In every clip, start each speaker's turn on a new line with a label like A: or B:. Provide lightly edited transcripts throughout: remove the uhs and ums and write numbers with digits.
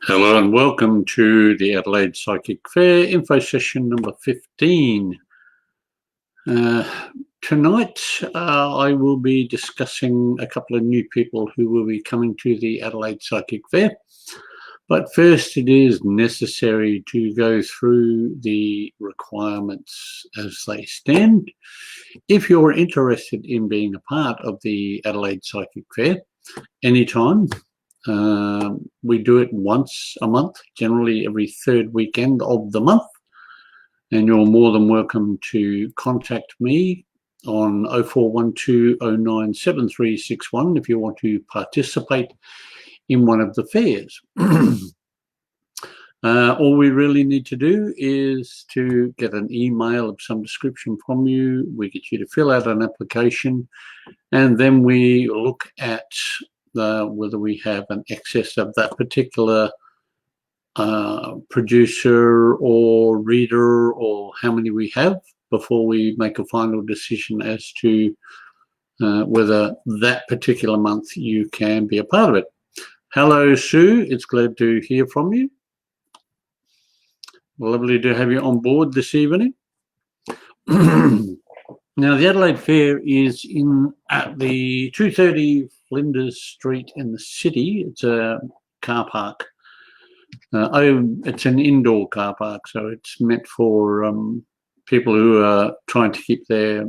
A: Hello and welcome to the Adelaide Psychic Fair info session number 15. Tonight I will be discussing a couple of new people who will be coming to the Adelaide Psychic Fair. But first it is necessary to go through the requirements as they stand. If you're interested in being a part of the Adelaide Psychic Fair anytime, we do it once a month, generally every third weekend of the month, and you're more than welcome to contact me on 0412097361 if you want to participate in one of the fairs. All we really need to do is to get an email of some description from you. We get you to fill out an application, and then we look at whether we have an excess of that particular producer or reader, or how many we have, before we make a final decision as to whether that particular month you can be a part of it. Hello, Sue. It's glad to hear from you. Lovely to have you on board this evening. Now, the Adelaide Fair is at the 230 Flinders Street in the city. It's a car park. It's an indoor car park, so it's meant for people who are trying to keep their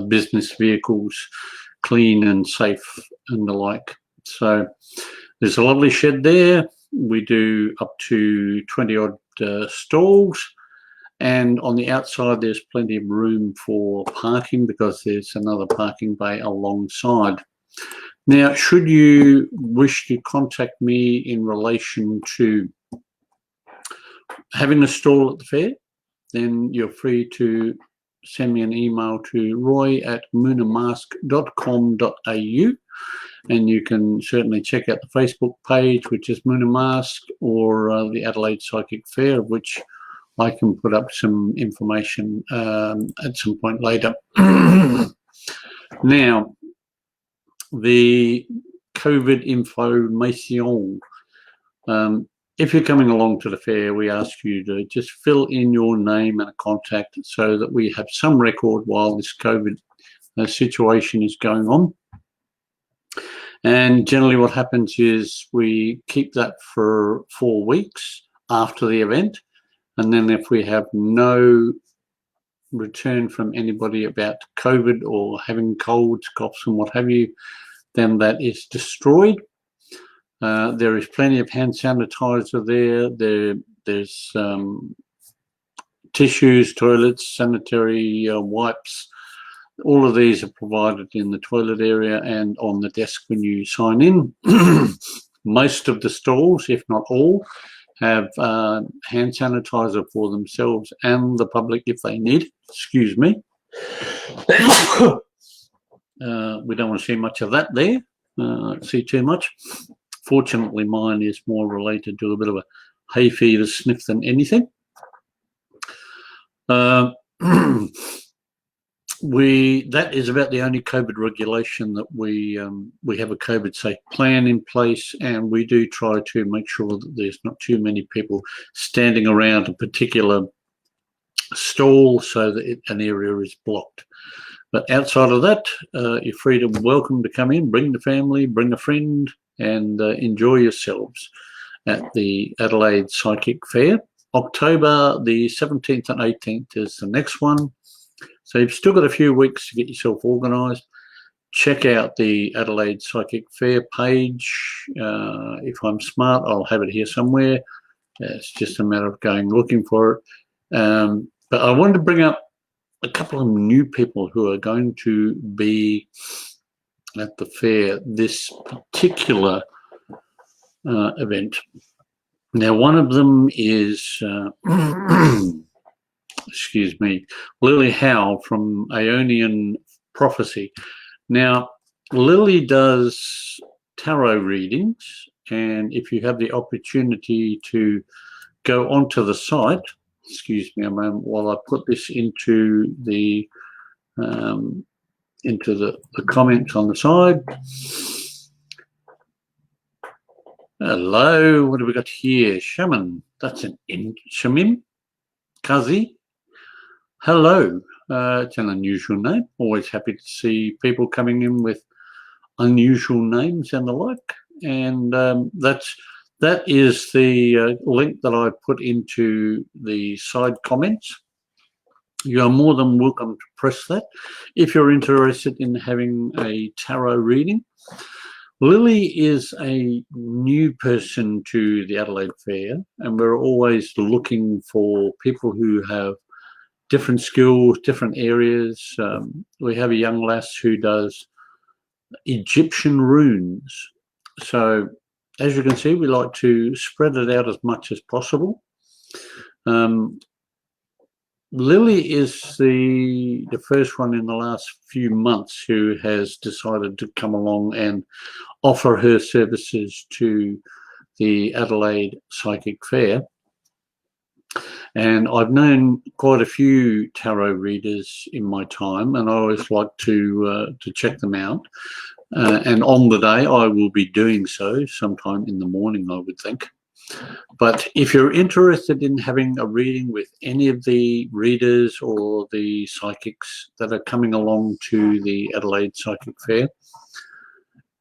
A: business vehicles clean and safe and the like. So there's a lovely shed there. We do up to 20 odd stalls. And on the outside, there's plenty of room for parking because there's another parking bay alongside. Now, should you wish to contact me in relation to having a stall at the fair, then you're free to send me an email to roy@moonamask.com.au, and you can certainly check out the Facebook page, which is Moonamask, or the Adelaide Psychic Fair, of which I can put up some information at some point later. Now, the COVID information. If you're coming along to the fair, we ask you to just fill in your name and a contact so that we have some record while this COVID situation is going on. And generally what happens is we keep that for 4 weeks after the event. And then if we have no return from anybody about COVID or having colds, coughs and what have you, then that is destroyed. There is plenty of hand sanitizer there. There's tissues, toilets, sanitary wipes. All of these are provided in the toilet area and on the desk when you sign in. Most of the stalls, if not all, have hand sanitizer for themselves and the public if they need it. Excuse me. We don't want to see much of that there. See too much. Fortunately, mine is more related to a bit of a hay fever sniff than anything. That is about the only COVID regulation that we have a COVID safe plan in place, and we do try to make sure that there's not too many people standing around a particular stall so that an area is blocked. But outside of that, you're welcome to come in, bring the family, bring a friend, and enjoy yourselves at the Adelaide Psychic Fair. October the 17th and 18th is the next one. So you've still got a few weeks to get yourself organised. Check out the Adelaide Psychic Fair page. If I'm smart, I'll have it here somewhere. It's just a matter of going looking for it. But I wanted to bring up a couple of new people who are going to be at the fair this particular event. Now, one of them is excuse me, Lily Howe from Aeonian Prophecy. Now, Lily does tarot readings, and if you have the opportunity to go onto the site, excuse me a moment while I put this into the comments on the side. Hello, what have we got here? Shaman, that's an Shamim, Kazi. Hello, it's an unusual name. Always happy to see people coming in with unusual names and the like. And that is the link that I put into the side comments. You are more than welcome to press that if you're interested in having a tarot reading. Lily is a new person to the Adelaide Fair, and we're always looking for people who have different skills, different areas. We have a young lass who does Egyptian runes. So as you can see, we like to spread it out as much as possible. Lily is the first one in the last few months who has decided to come along and offer her services to the Adelaide Psychic Fair. And I've known quite a few tarot readers in my time, and I always like to check them out. And on the day, I will be doing so sometime in the morning, I would think. But if you're interested in having a reading with any of the readers or the psychics that are coming along to the Adelaide Psychic Fair,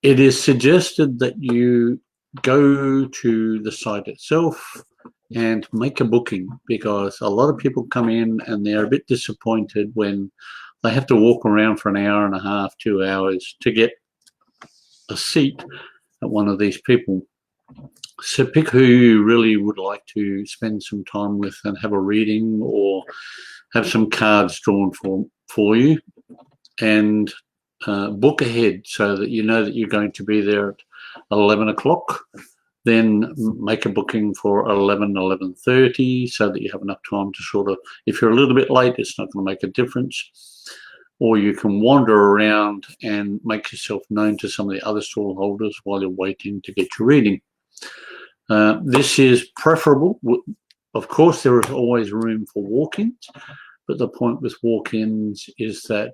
A: it is suggested that you go to the site itself and make a booking, because a lot of people come in and they're a bit disappointed when they have to walk around for an hour and a half, 2 hours to get a seat at one of these people. So pick who you really would like to spend some time with and have a reading, or have some cards drawn for you, and book ahead so that you know that you're going to be there at 11 o'clock. Then make a booking for 11:30 so that you have enough time to sort of, if you're a little bit late, it's not going to make a difference. Or you can wander around and make yourself known to some of the other stall holders while you're waiting to get your reading. This is preferable. Of course, there is always room for walk-ins, but the point with walk-ins is that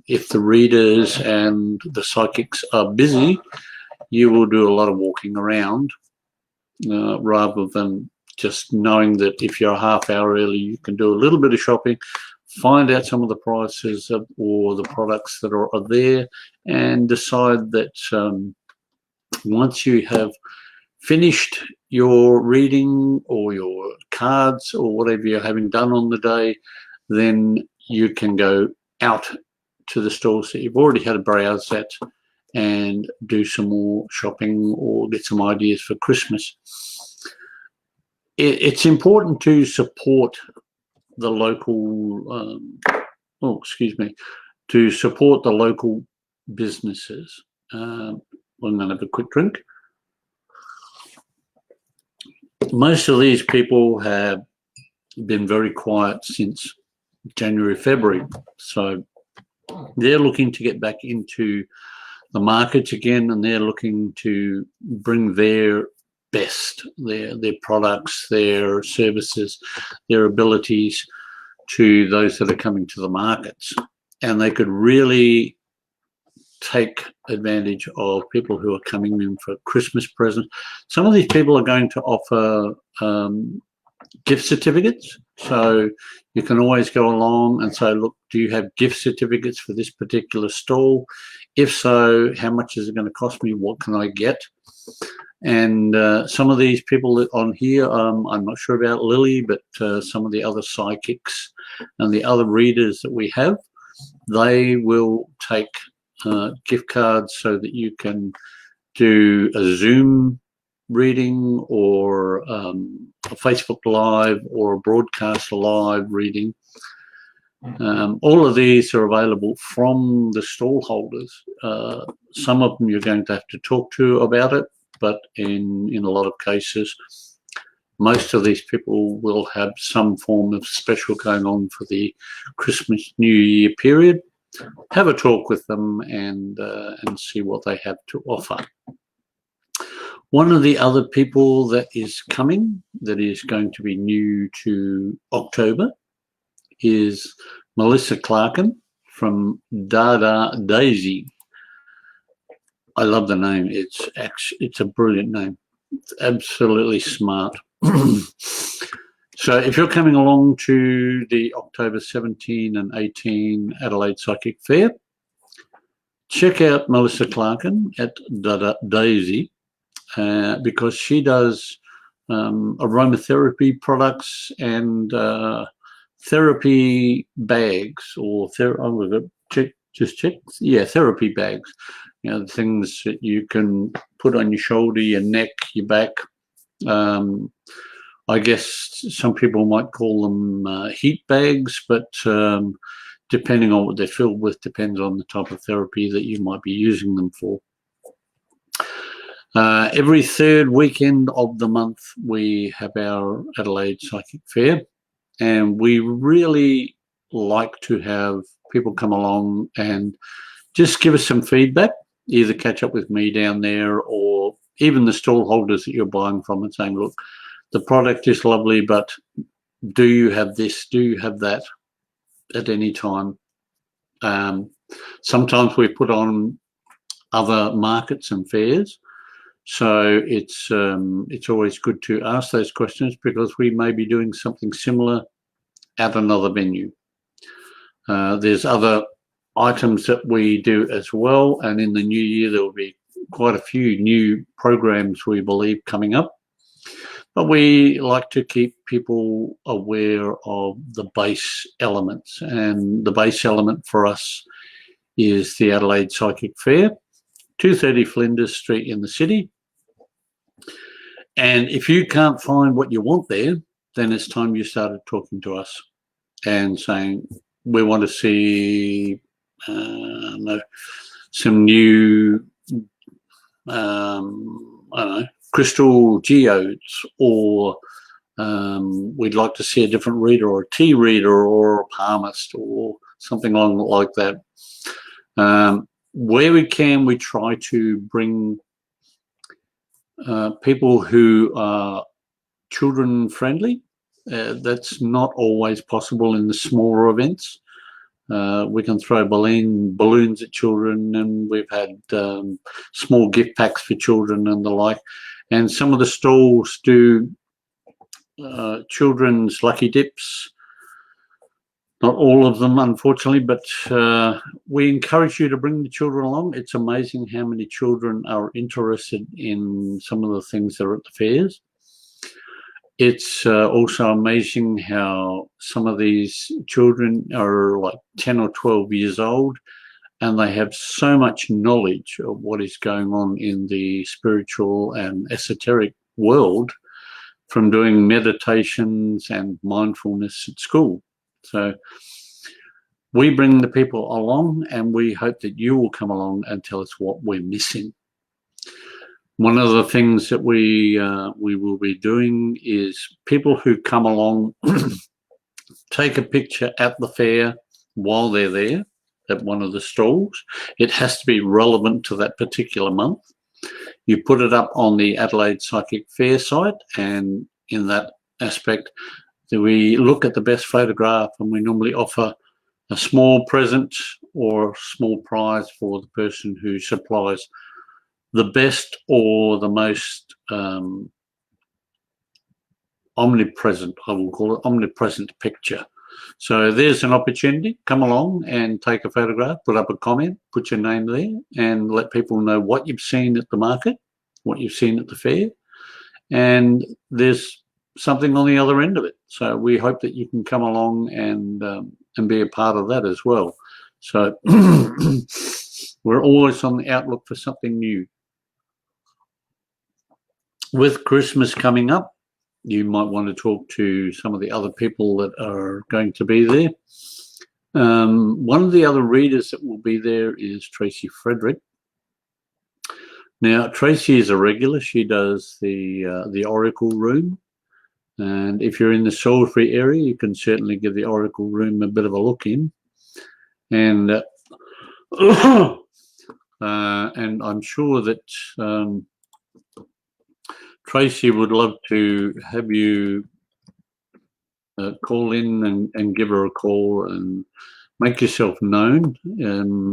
A: if the readers and the psychics are busy, you will do a lot of walking around rather than just knowing that if you're a half hour early, you can do a little bit of shopping, find out some of the prices or the products that are there, and decide that once you have finished your reading or your cards or whatever you're having done on the day, then you can go out to the stores that you've already had a browse at and do some more shopping or get some ideas for Christmas. It's important to support the local, to support the local businesses. I'm going to have a quick drink. Most of these people have been very quiet since January, February. So they're looking to get back into the markets again, and they're looking to bring their best, their products, their services, their abilities to those that are coming to the markets. And they could really take advantage of people who are coming in for Christmas presents. Some of these people are going to offer gift certificates. So you can always go along and say, look, do you have gift certificates for this particular stall? If so, how much is it going to cost me? What can I get? And some of these people on here, I'm not sure about Lily, but some of the other psychics and the other readers that we have, they will take gift cards so that you can do a Zoom reading or a Facebook Live or a broadcast live reading. All of these are available from the stall holders. Some of them you're going to have to talk to about it, but in a lot of cases, most of these people will have some form of special going on for the Christmas New Year period. Have a talk with them and see what they have to offer. One of the other people that is coming, that is going to be new to October, is Melissa Clarkin from Dada Daisy. I love the name. It's a brilliant name. Absolutely smart. So if you're coming along to the October 17 and 18 Adelaide Psychic Fair, check out Melissa Clarkin at Daisy, because she does aromatherapy products and therapy bags, or therapy bags. You know, the things that you can put on your shoulder, your neck, your back. I guess some people might call them heat bags, but depending on what they're filled with, depends on the type of therapy that you might be using them for. Every third weekend of the month, we have our Adelaide Psychic Fair, and we really like to have people come along and just give us some feedback, either catch up with me down there or even the stall holders that you're buying from and saying, look, the product is lovely, but do you have this? Do you have that at any time? Sometimes we put on other markets and fairs, so it's always good to ask those questions, because we may be doing something similar at another venue. There's other items that we do as well, and in the new year there will be quite a few new programs, we believe, coming up. But we like to keep people aware of the base elements, and the base element for us is the Adelaide Psychic Fair, 230 Flinders Street in the city. And if you can't find what you want there, then it's time you started talking to us and saying, we want to see some new, I don't know, crystal geodes, or we'd like to see a different reader, or a tea reader, or a palmist, or something along like that. Where we can, we try to bring people who are children friendly. That's not always possible in the smaller events. We can throw balloons at children, and we've had small gift packs for children and the like. And some of the stalls do children's lucky dips. Not all of them, unfortunately, but we encourage you to bring the children along. It's amazing how many children are interested in some of the things that are at the fairs. It's also amazing how some of these children are like 10 or 12 years old, and they have so much knowledge of what is going on in the spiritual and esoteric world from doing meditations and mindfulness at school. So we bring the people along, and we hope that you will come along and tell us what we're missing. One of the things that we will be doing is people who come along take a picture at the fair while they're there at one of the stalls. It has to be relevant to that particular month. You put it up on the Adelaide Psychic Fair site, and in that aspect, we look at the best photograph, and we normally offer a small present or a small prize for the person who supplies the best or the most omnipresent, I will call it, omnipresent picture. So there's an opportunity. Come along and take a photograph, put up a comment, put your name there, and let people know what you've seen at the market, what you've seen at the fair, and there's something on the other end of it. So we hope that you can come along and be a part of that as well. So we're always on the outlook for something new. With Christmas coming up, you might want to talk to some of the other people that are going to be there. One of the other readers that will be there is Tracy Frederick. Now, Tracy is a regular. She does the Oracle Room. And if you're in the Salisbury area, you can certainly give the Oracle Room a bit of a look in. And and I'm sure that Tracy would love to have you call in and give her a call and make yourself known.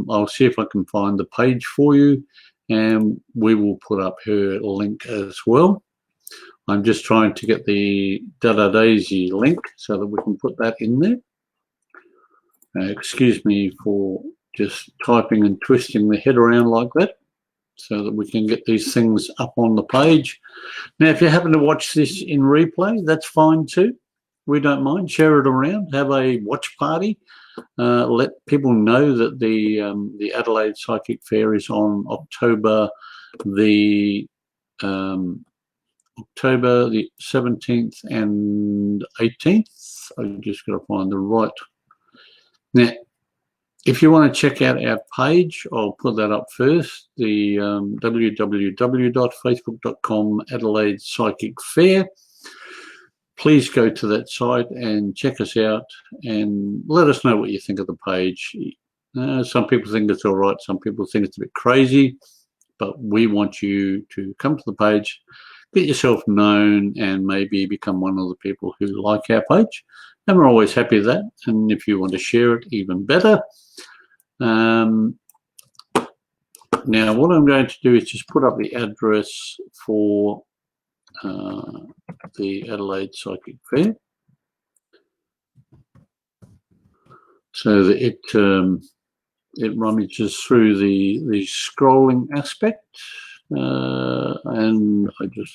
A: I'll see if I can find the page for you, and we will put up her link as well. I'm just trying to get the Dada Daisy link so that we can put that in there. Excuse me for just typing and twisting the head around like that so that we can get these things up on the page. Now, if you happen to watch this in replay, that's fine too. We don't mind. Share it around. Have a watch party. Let people know that the Adelaide Psychic Fair is on October the 17th and 18th. I've just got to find the right. Now, if you want to check out our page, I'll put that up first, the www.facebook.com Adelaide Psychic Fair. Please go to that site and check us out and let us know what you think of the page. Some people think it's all right. Some people think it's a bit crazy, but we want you to come to the page, get yourself known, and maybe become one of the people who like our page. And we're always happy with that. And if you want to share it, even better. Now, what I'm going to do is just put up the address for the Adelaide Psychic Fair, so that it rummages through the scrolling aspect, and I just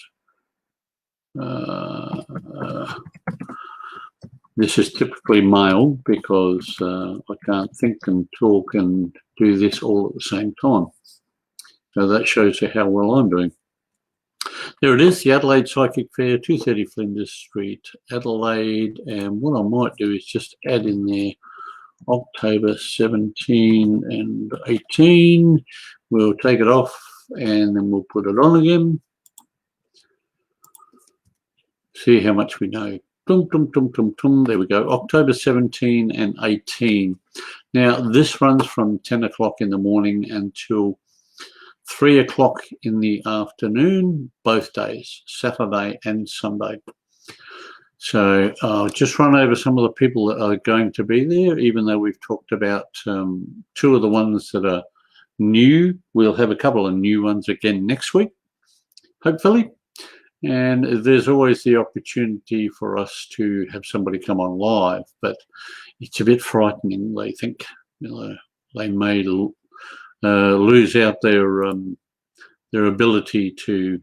A: this is typically male because I can't think and talk and do this all at the same time. So that shows you how well I'm doing. There it is, the Adelaide Psychic Fair, 230 Flinders Street, Adelaide. And what I might do is just add in there October 17 and 18. We'll take it off and then we'll put it on again. See how much we know. There we go, October 17 and 18. Now, this runs from 10 o'clock in the morning until 3 o'clock in the afternoon, both days, Saturday and Sunday. So I'll just run over some of the people that are going to be there, even though we've talked about two of the ones that are new. We'll have a couple of new ones again next week, hopefully. And there's always the opportunity for us to have somebody come on live, but it's a bit frightening. They think they may lose out their ability to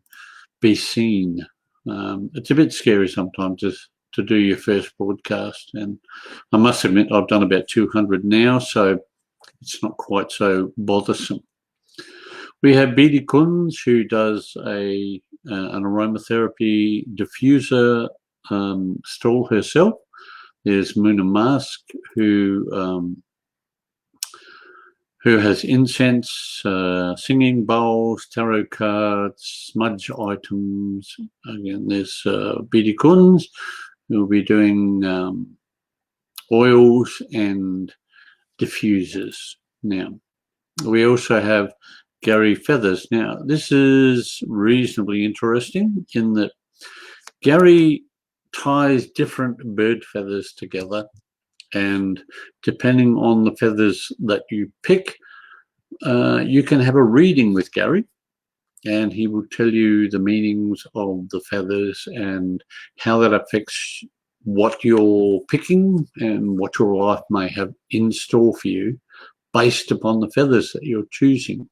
A: be seen. It's a bit scary sometimes to do your first broadcast, and I must admit I've done about 200 now, so it's not quite so bothersome. We have Bidi Kunz, who does an aromatherapy diffuser stall herself. There's Muna Mask, who has incense, singing bowls, tarot cards, smudge items. Again, there's Bidi Kunz, who will be doing oils and diffusers. Now, we also have Gary Feathers. Now, this is reasonably interesting in that Gary ties different bird feathers together, and depending on the feathers that you pick, you can have a reading with Gary, and he will tell you the meanings of the feathers and how that affects what you're picking and what your life may have in store for you based upon the feathers that you're choosing.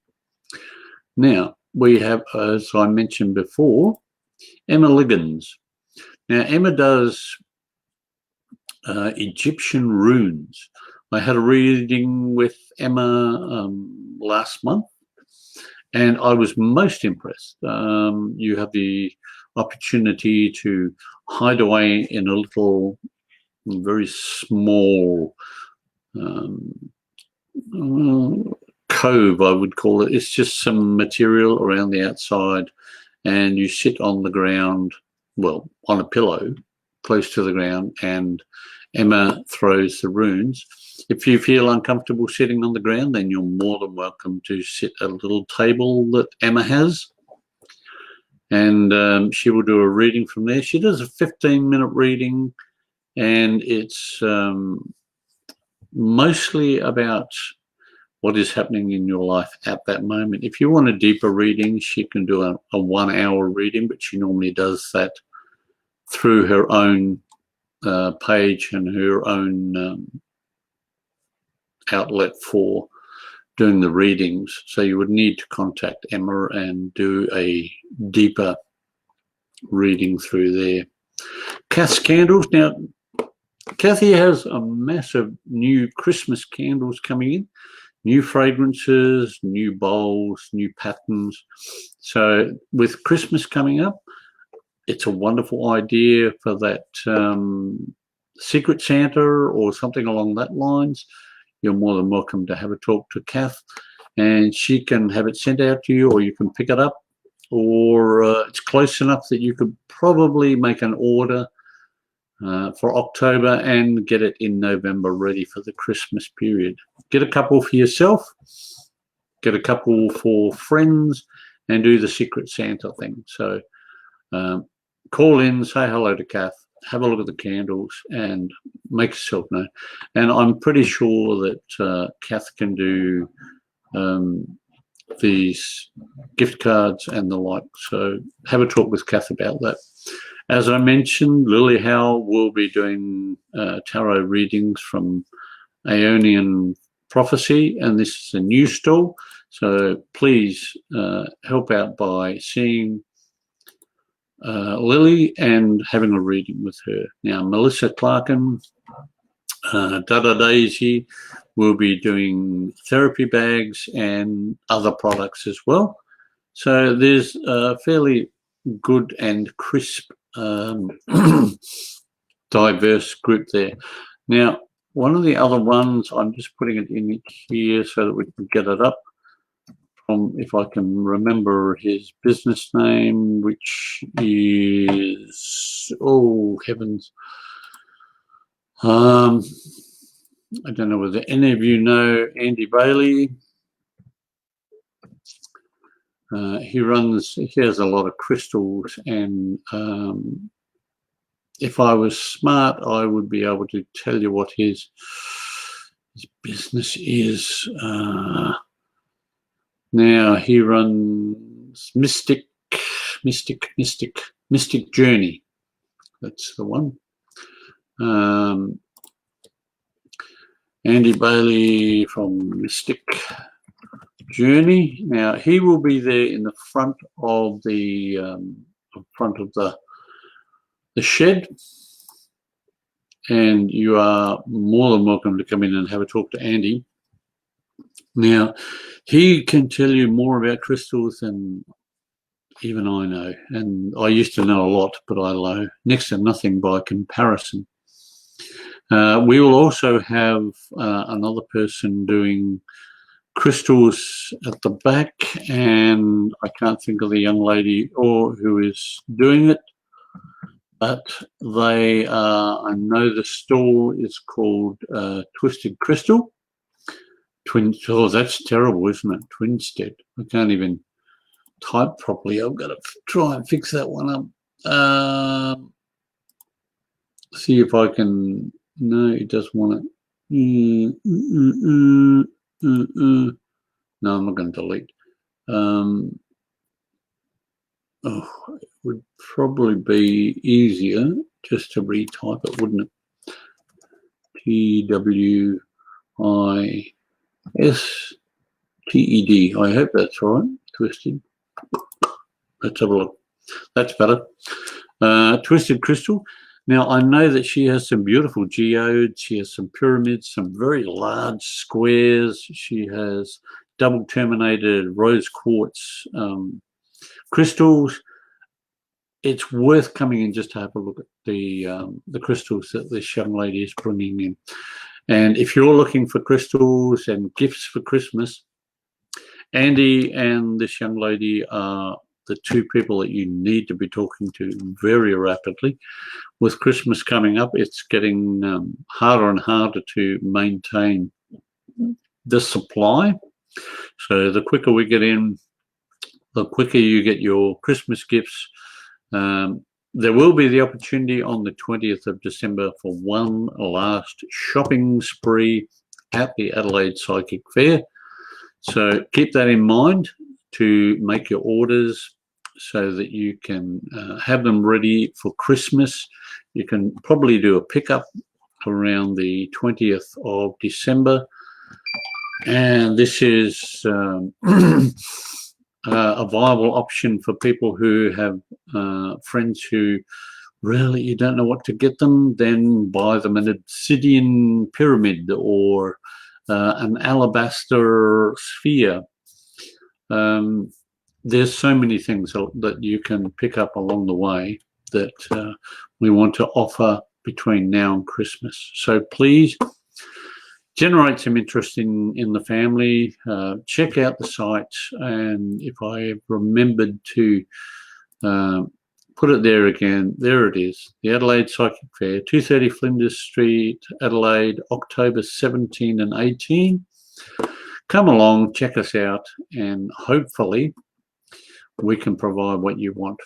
A: Now, we have, as I mentioned before, Emma Liggins. Now, Emma does Egyptian runes. I had a reading with Emma last month, and I was most impressed. You have the opportunity to hide away in a little, very small cove, I would call it. It's just some material around the outside, and you sit on the ground, well, on a pillow close to the ground, and Emma throws the runes. If you feel uncomfortable sitting on the ground, then you're more than welcome to sit at a little table that Emma has, and she will do a reading from there. She does a 15-minute reading, and it's mostly about what is happening in your life at that moment. If you want a deeper reading, she can do a 1 hour reading, but she normally does that through her own page and her own outlet for doing the readings. So you would need to contact Emma and do a deeper reading through there. Kath's candles. Now, Kathy has a massive new Christmas candles coming in, new fragrances, new bowls, new patterns. So with Christmas coming up, it's a wonderful idea for that Secret Santa or something along that lines. You're more than welcome to have a talk to Kath, and she can have it sent out to you, or you can pick it up, or it's close enough that you could probably make an order for October and get it in November ready for the Christmas period. Get a couple for yourself, get a couple for friends, and do the Secret Santa thing. So call in, say hello to Kath, have a look at the candles, and make yourself known. And I'm pretty sure that Kath can do these gift cards and the like. So have a talk with Kath about that. As I mentioned, Lily Howe will be doing tarot readings from Aeonian Prophecy, and this is a new stall. So please help out by seeing Lily and having a reading with her. Now, Melissa Clarkin, Dada Daisy, will be doing therapy bags and other products as well. So there's a fairly good and crisp, diverse group there. Now, one of the other ones, I'm just putting it in here so that we can get it up. If I can remember his business name, which is, oh heavens, I don't know whether any of you know Andy Bailey. He has a lot of crystals, and if I was smart, I would be able to tell you what his business is. Now he runs Mystic Journey. That's the one. Andy Bailey from Mystic Journey. Now he will be there in the front of the shed, and you are more than welcome to come in and have a talk to Andy. Now, he can tell you more about crystals than even I know, and I used to know a lot, but I know next to nothing by comparison. We will also have another person doing crystals at the back, and I can't think of the young lady who is doing it, but they I know the store is called Twisted Crystal. Oh, that's terrible, isn't it? Twinstead. I can't even type properly. I've got to try and fix that one up. See if I can. No, it doesn't want it. No, I'm not going to delete. Oh, it would probably be easier just to retype it, wouldn't it? TWISTED. I hope that's right. Twisted. Let's have a look. That's better. Twisted Crystal. Now, I know that she has some beautiful geodes. She has some pyramids, some very large squares. She has double terminated rose quartz crystals. It's worth coming in just to have a look at the crystals that this young lady is bringing in. And if you're looking for crystals and gifts for Christmas, Andy and this young lady are the two people that you need to be talking to very rapidly. With Christmas coming up, it's getting harder and harder to maintain the supply. So the quicker we get in, the quicker you get your Christmas gifts. There will be the opportunity on the 20th of December for one last shopping spree at the Adelaide Psychic Fair. So keep that in mind to make your orders so that you can have them ready for Christmas. You can probably do a pickup around the 20th of December. And this is a viable option for people who have friends who really you don't know what to get them. Then buy them an obsidian pyramid or an alabaster sphere. There's so many things that you can pick up along the way that we want to offer between now and Christmas. So please generate some interest in the family. Check out the site, and if I remembered to put it there again, there it is, the Adelaide Psychic Fair, 230 Flinders Street, Adelaide, October 17 and 18. Come along, check us out, and hopefully we can provide what you want.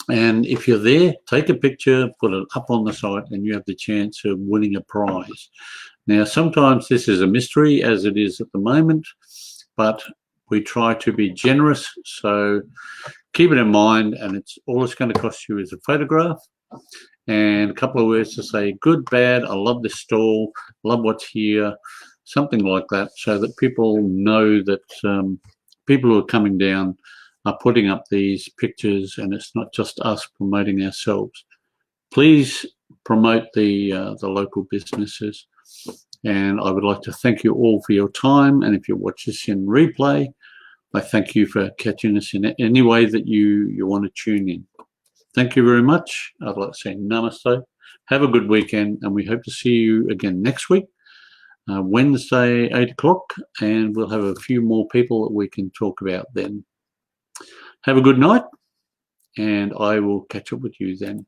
A: And if you're there, take a picture, put it up on the site, and you have the chance of winning a prize. Now, sometimes this is a mystery, as it is at the moment, but we try to be generous, so keep it in mind, and all it's going to cost you is a photograph and a couple of words to say, good, bad, I love this stall, love what's here, something like that, so that people know that people who are coming down are putting up these pictures, and it's not just us promoting ourselves. Please promote the local businesses, and I would like to thank you all for your time. And if you watch this in replay, I thank you for catching us in any way that you want to tune in. Thank you very much. I'd like to say namaste. Have a good weekend, and we hope to see you again next week, Wednesday, 8 o'clock, and we'll have a few more people that we can talk about then. Have a good night, and I will catch up with you then.